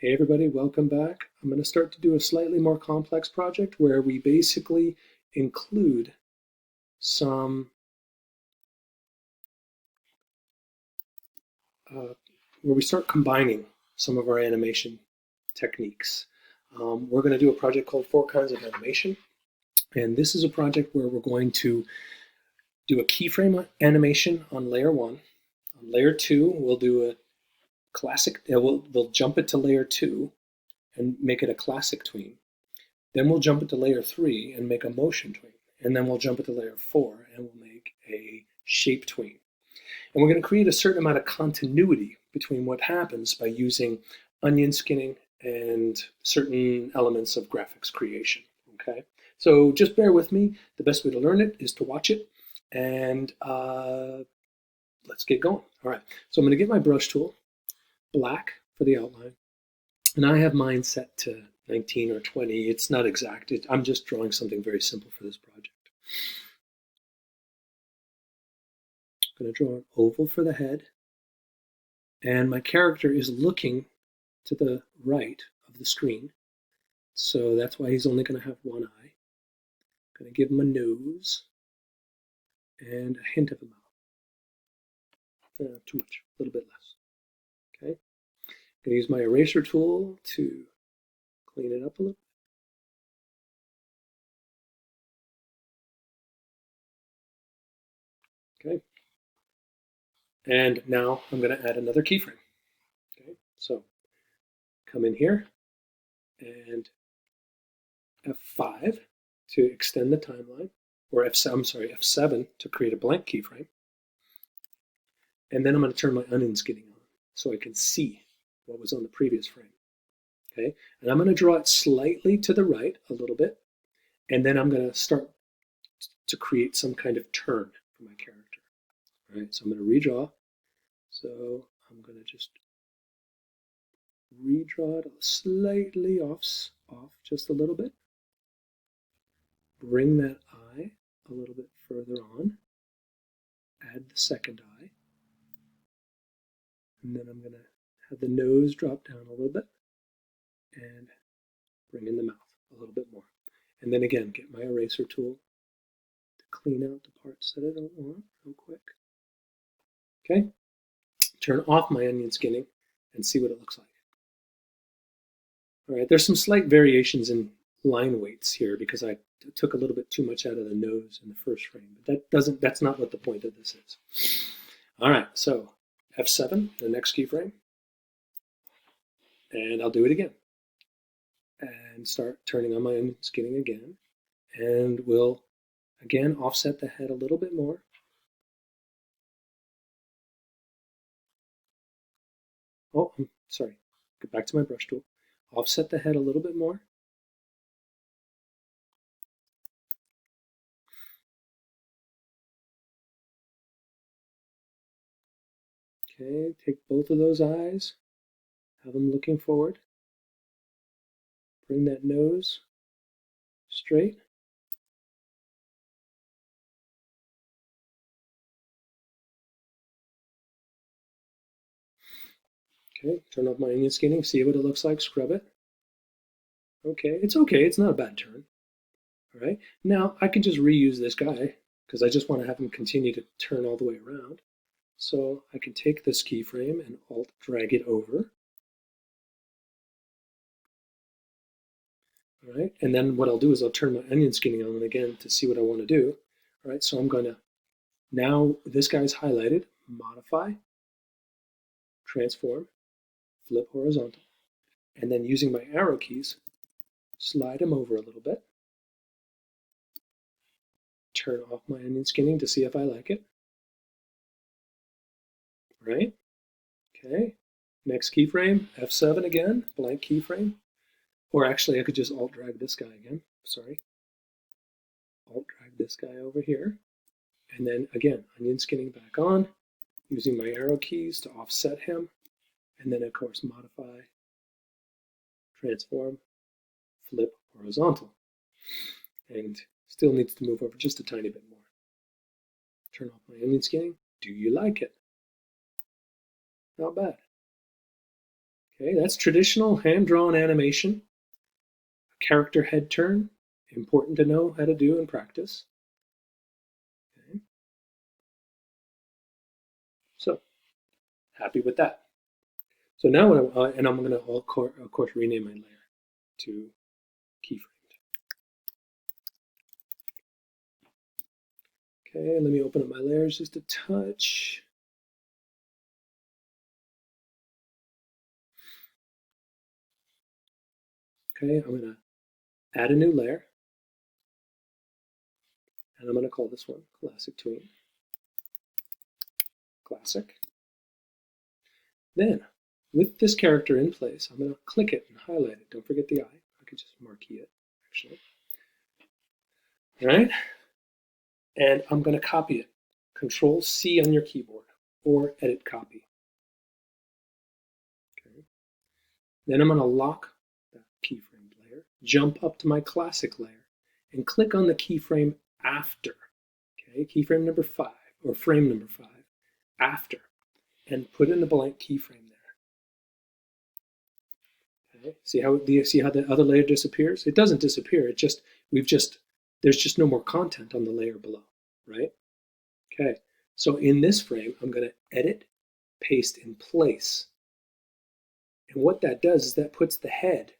Hey everybody, welcome back. I'm going to start to do a slightly more complex project where we basically include some, where we start combining some of our animation techniques. We're going to do a project called 4kinds of animation, and this is a project where we're going to do a keyframe animation on layer 1. On layer 2, we'll do a classic, we'll jump it to layer 2 and make it a classic tween. Then we'll jump it to layer 3 and make a motion tween. And then we'll jump it to layer 4 and we'll make a shape tween. And we're going to create a certain amount of continuity between what happens by using onion skinning and certain elements of graphics creation. Okay, so just bear with me. The best way to learn it is to watch it, and let's get going. All right, so I'm going to get my brush tool, black for the outline, and I have mine set to 19 or 20. It's not exact. I'm just drawing something very simple for this project. I'm going to draw an oval for the head, and my character is looking to the right of the screen, so that's why he's only going to have one eye. I'm going to give him a nose and a hint of a mouth. Too much, a little bit less. Okay, I'm going to use my eraser tool to clean it up a little. Okay, and now I'm going to add another keyframe. Okay, so come in here and F5 to extend the timeline, or F7 to create a blank keyframe. And then I'm going to turn my onion skinning on so I can see what was on the previous frame. Okay, and I'm going to draw it slightly to the right a little bit, and then I'm going to start to create some kind of turn for my character. All right, so I'm going to redraw. So I'm going to just redraw it slightly off just a little bit. Bring that eye a little bit further on. Add the second eye. And then I'm going to have the nose drop down a little bit and bring in the mouth a little bit more. And then again, get my eraser tool to clean out the parts that I don't want real quick. Okay, turn off my onion skinning and see what it looks like. All right, there's some slight variations in line weights here because I took a little bit too much out of the nose in the first frame, but that's not what the point of this is. All right, so F7, the next keyframe, and I'll do it again. And start turning on my onion skinning again, and we'll again offset the head a little bit more. Oh, I'm sorry. Go back to my brush tool. Offset the head a little bit more. Okay, take both of those eyes, have them looking forward. Bring that nose straight. Okay, turn off my onion skinning, see what it looks like, scrub it. Okay, it's not a bad turn. All right, now I can just reuse this guy because I just want to have him continue to turn all the way around. So I can take this keyframe and Alt drag it over. All right, and then what I'll do is I'll turn my onion skinning on again to see what I want to do. All right, so I'm going to, now this guy's highlighted, modify, transform, flip horizontal, and then using my arrow keys, slide him over a little bit, turn off my onion skinning to see if I like it. Right? Okay. Next keyframe, F7 again, blank keyframe. Or actually, I could just Alt drag this guy again. Sorry. Alt drag this guy over here. And then again, onion skinning back on, using my arrow keys to offset him. And then, of course, modify, transform, flip horizontal. And still needs to move over just a tiny bit more. Turn off my onion skinning. Do you like it? Not bad. Okay, that's traditional hand-drawn animation. A character head turn, important to know how to do in practice. Okay. So, happy with that. So now, and I'm going to, of course, rename my layer to keyframed. Okay, let me open up my layers just a touch. Okay, I'm going to add a new layer. And I'm going to call this one Classic Tween. Classic. Then, with this character in place, I'm going to click it and highlight it. Don't forget the eye. I could just marquee it, actually. All right? And I'm going to copy it. Control C on your keyboard, or edit copy. Okay. Then I'm going to lock that keyframed layer, jump up to my classic layer, and click on the keyframe after. Okay, keyframe number 5, or frame number 5, after, and put in a blank keyframe there. Okay. Do you see how the other layer disappears? It doesn't disappear. There's just no more content on the layer below, right? Okay. So in this frame, I'm going to edit, paste in place. And what that does is that puts the head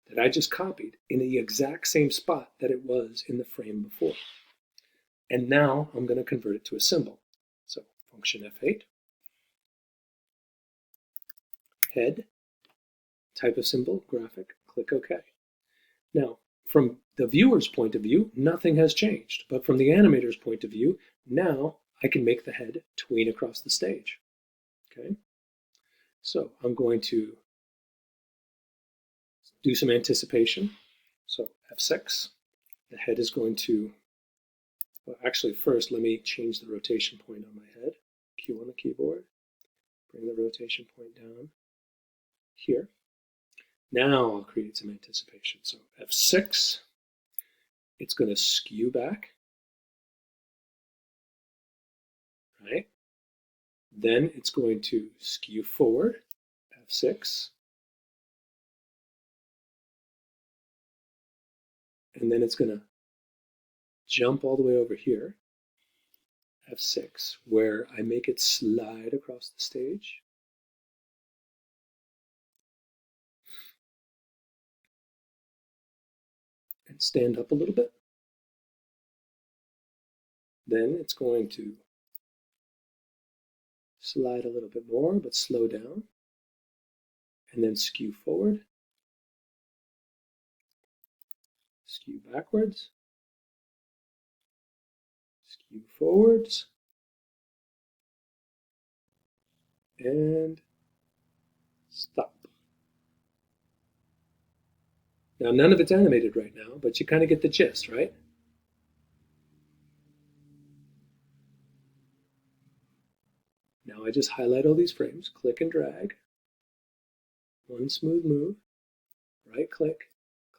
that I just copied in the exact same spot that it was in the frame before. And now I'm going to convert it to a symbol. So function F8, head, type of symbol, graphic, click OK. Now, from the viewer's point of view, nothing has changed. But from the animator's point of view, now I can make the head tween across the stage. Okay? So I'm going to do some anticipation. So F6, the head is going to, well, actually first let me change the rotation point on my head. Q on the keyboard, bring the rotation point down here. Now I'll create some anticipation. So F6, it's going to skew back, right? Then it's going to skew forward, F6. And then it's going to jump all the way over here, F6, where I make it slide across the stage. And stand up a little bit. Then it's going to slide a little bit more, but slow down. And then skew forward. Skew backwards. Skew forwards. And stop. Now, none of it's animated right now, but you kind of get the gist, right? Now I just highlight all these frames, click and drag. One smooth move, right click,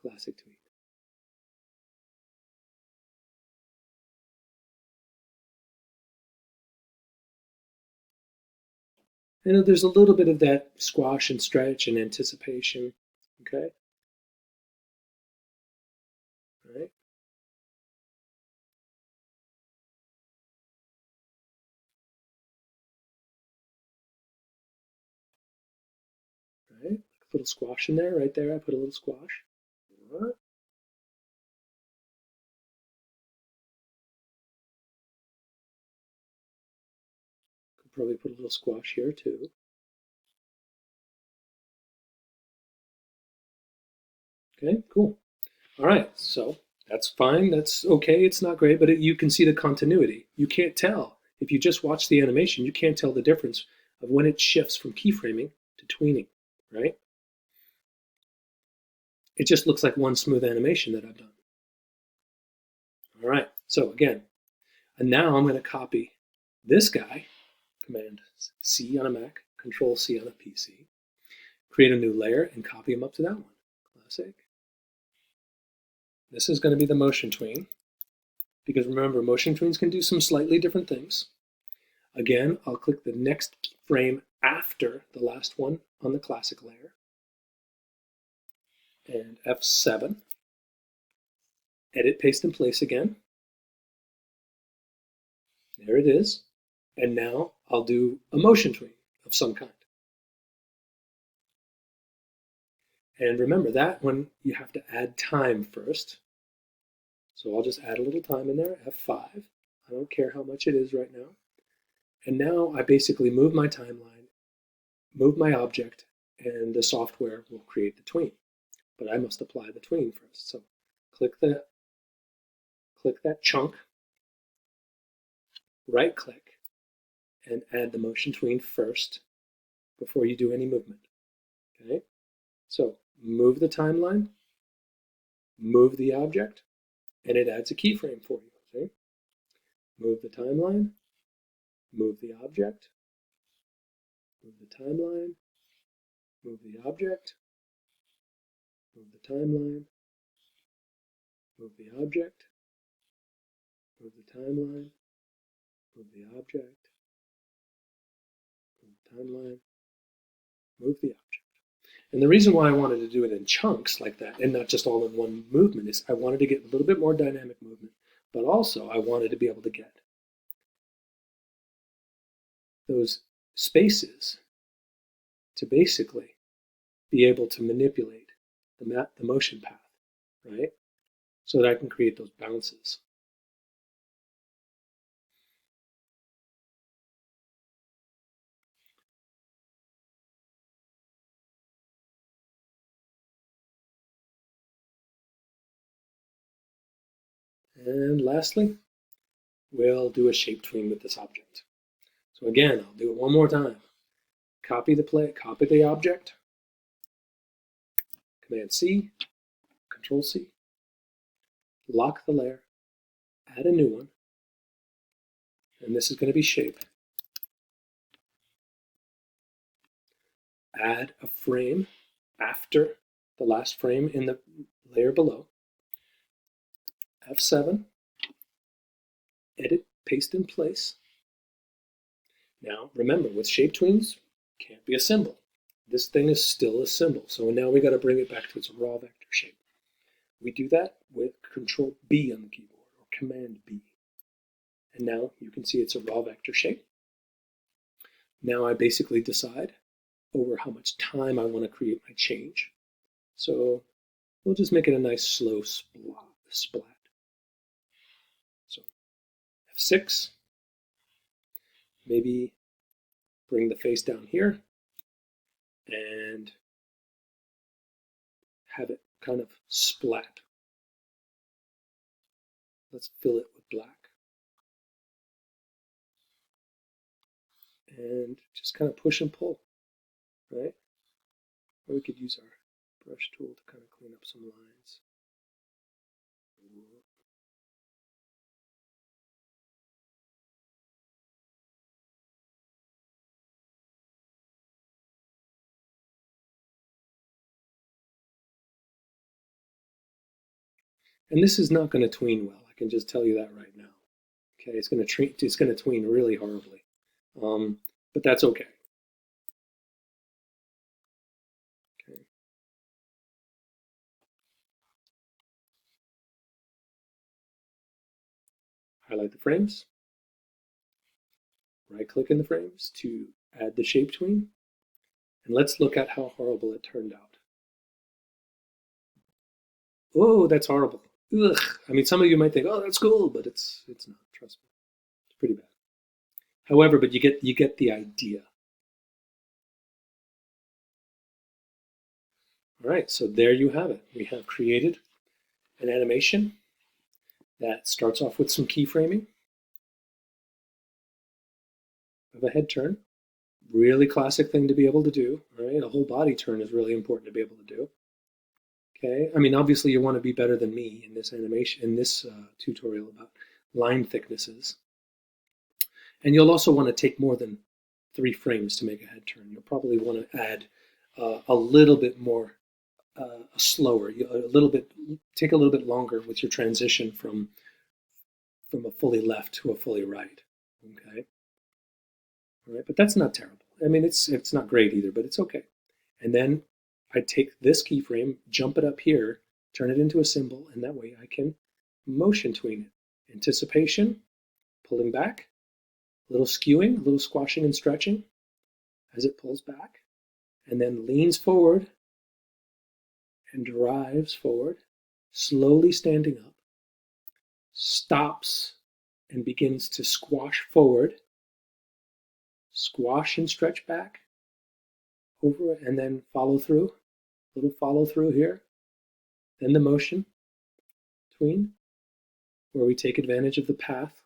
classic tween. And there's a little bit of that squash and stretch and anticipation, okay? All right. All right, a little squash in there, right there, I put a little squash. All right. Could probably put a little squash here too. Okay, cool. All right, so that's fine, that's okay, it's not great, but you can see the continuity. You can't tell. If you just watch the animation, you can't tell the difference of when it shifts from keyframing to tweening, right? It just looks like one smooth animation that I've done. All right, so again, and now I'm going to copy this guy, Command C on a Mac, Control C on a PC, create a new layer and copy him up to that one. Classic. This is going to be the motion tween, because remember, motion tweens can do some slightly different things. Again, I'll click the next frame after the last one on the classic layer. and F7. Edit, paste in place again. There it is. And now I'll do a motion tween of some kind. And remember that when you have to add time first. So I'll just add a little time in there, F5. I don't care how much it is right now. And now I basically move my timeline, move my object, and the software will create the tween. But I must apply the tween first. So click that chunk, right click, and add the motion tween first before you do any movement. Okay? So move the timeline, move the object, and it adds a keyframe for you. See? Move the timeline, move the object, move the timeline, move the object, move the timeline, move the object, move the timeline, move the object, move the timeline, move the object. And the reason why I wanted to do it in chunks like that and not just all in one movement is I wanted to get a little bit more dynamic movement, but also I wanted to be able to get those spaces to basically be able to manipulate the motion path, right? So that I can create those bounces. And lastly, we'll do a shape tween with this object. So again, I'll do it one more time. Copy the object, Command C, Control C, lock the layer, add a new one, and this is going to be shape. Add a frame after the last frame in the layer below. F7, edit, paste in place. Now, remember, with shape tweens, can't be a symbol. This thing is still a symbol. So now we got to bring it back to its raw vector shape. We do that with Control B on the keyboard or Command B. And now you can see it's a raw vector shape. Now I basically decide over how much time I want to create my change. So we'll just make it a nice slow splat. So F6, maybe bring the face down here and have it kind of splat. Let's fill it with black. And just kind of push and pull, right? Or we could use our brush tool to kind of clean up some lines. And this is not going to tween well. I can just tell you that right now. Okay, it's going to tween really horribly, but that's okay. Okay. Highlight the frames. Right-click in the frames to add the shape tween, and let's look at how horrible it turned out. Oh, that's horrible. Ugh. I mean, some of you might think, "Oh, that's cool," but it's not. Trust me, it's pretty bad. However, but you get the idea. All right, so there you have it. We have created an animation that starts off with some keyframing of a head turn. Really classic thing to be able to do. Right, a whole body turn is really important to be able to do. Okay, I mean, obviously you want to be better than me in this animation, in this tutorial about line thicknesses. And you'll also want to take more than 3 frames to make a head turn. You'll probably want to add a little bit more slower, take a little bit longer with your transition from a fully left to a fully right. Okay, all right, but that's not terrible. I mean, it's not great either, but it's okay. And then I take this keyframe, jump it up here, turn it into a symbol, and that way I can motion tween it. Anticipation, pulling back, a little skewing, a little squashing and stretching as it pulls back, and then leans forward and drives forward, slowly standing up, stops and begins to squash forward, squash and stretch back, over, and then follow through, little follow through here, then the motion tween, where we take advantage of the path,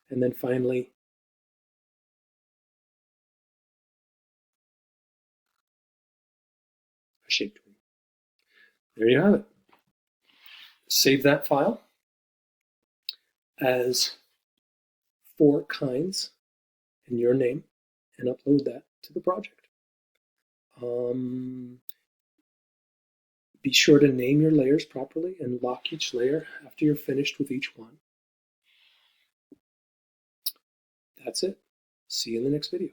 and then finally a shape tween. There you have it. Save that file as 4kinds in your name and upload that to the project. Be sure to name your layers properly and lock each layer after you're finished with each one. That's it. See you in the next video.